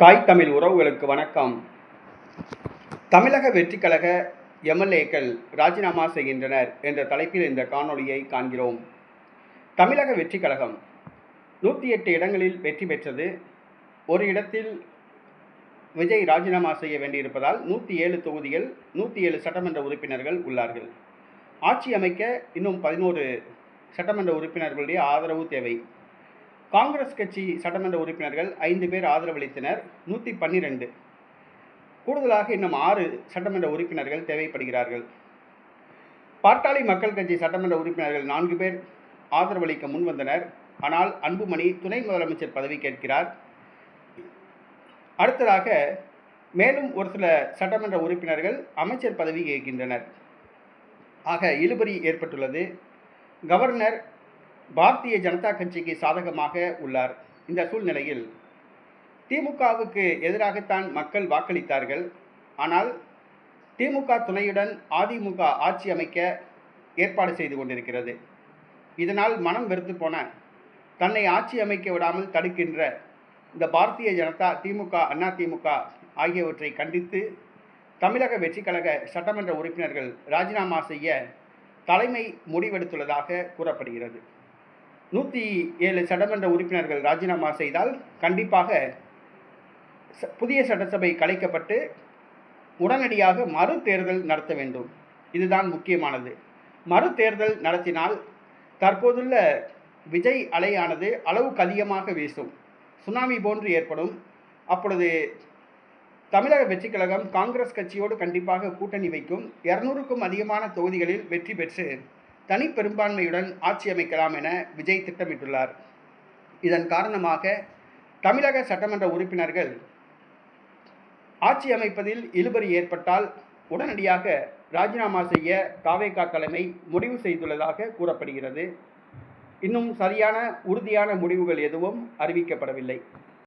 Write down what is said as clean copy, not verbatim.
தாய் தமிழ் உறவுகளுக்கு வணக்கம். தமிழக வெற்றிக் கழக எம்எல்ஏக்கள் ராஜினாமா செய்கின்றனர் என்ற தலைப்பில் இந்த காணொளியை காண்கிறோம். தமிழக வெற்றிக் கழகம் 108 இடங்களில் வெற்றி பெற்றது. ஒரு இடத்தில் விஜய் ராஜினாமா செய்ய வேண்டியிருப்பதால் 107 தொகுதிகள் 107 சட்டமன்ற உறுப்பினர்கள் உள்ளார்கள். ஆட்சி அமைக்க இன்னும் 11 சட்டமன்ற உறுப்பினர்களுடைய ஆதரவு தேவை. காங்கிரஸ் கட்சி சட்டமன்ற உறுப்பினர்கள் 5 பேர் ஆதரவளித்தனர். 112. கூடுதலாக இன்னும் 6 சட்டமன்ற உறுப்பினர்கள் தேவைப்படுகிறார்கள். பாட்டாளி மக்கள் கட்சி சட்டமன்ற உறுப்பினர்கள் 4 பேர் ஆதரவளிக்க முன்வந்தனர். ஆனால் அன்புமணி துணை முதலமைச்சர் பதவி கேட்கிறார். அடுத்ததாக மேலும் ஒரு சில சட்டமன்ற உறுப்பினர்கள் அமைச்சர் பதவி கேட்கின்றனர். ஆக இழுபறி ஏற்பட்டுள்ளது. கவர்னர் பாரதிய ஜனதா கட்சிக்கு சாதகமாக உள்ளார். இந்த சூழ்நிலையில் திமுகவுக்கு எதிராகத்தான் மக்கள் வாக்களித்தார்கள். ஆனால் திமுக துணையுடன் அதிமுக ஆட்சி அமைக்க ஏற்பாடு செய்து கொண்டிருக்கிறது. இதனால் மனம் வெறுத்து போன தன்னை ஆட்சி அமைக்க விடாமல் தடுக்கின்ற இந்த பாரதிய ஜனதா, திமுக, அதிமுக ஆகியவற்றை கண்டித்து தமிழக வெற்றிக் கழக சட்டமன்ற உறுப்பினர்கள் ராஜினாமா செய்ய தலைமை முடிவெடுத்துள்ளதாக கூறப்படுகிறது. 107 சட்டமன்ற உறுப்பினர்கள் ராஜினாமா செய்தால் கண்டிப்பாக புதிய சட்டசபை கலைக்கப்பட்டு உடனடியாக மறு தேர்தல் நடத்த வேண்டும். இதுதான் முக்கியமானது. மறு தேர்தல் நடத்தினால் தற்போதுள்ள விஜய் அலையானது அளவுக்கு அதிகமாக வீசும், சுனாமி போன்று ஏற்படும். அப்பொழுது தமிழக வெற்றிக் கழகம் காங்கிரஸ் கட்சியோடு கண்டிப்பாக கூட்டணி வைக்கும். 200க்கும் அதிகமான தொகுதிகளில் வெற்றி பெற்று தனி பெரும்பான்மையுடன் ஆட்சி அமைக்கலாம் என விஜய் திட்டமிட்டுள்ளார். இதன் காரணமாக தமிழக சட்டமன்ற உறுப்பினர்கள் ஆட்சி அமைப்பதில் இழுபறி ஏற்பட்டால் உடனடியாக ராஜினாமா செய்ய தாவேகா தலைமை முடிவு செய்துள்ளதாக கூறப்படுகிறது. இன்னும் சரியான உறுதியான முடிவுகள் எதுவும் அறிவிக்கப்படவில்லை.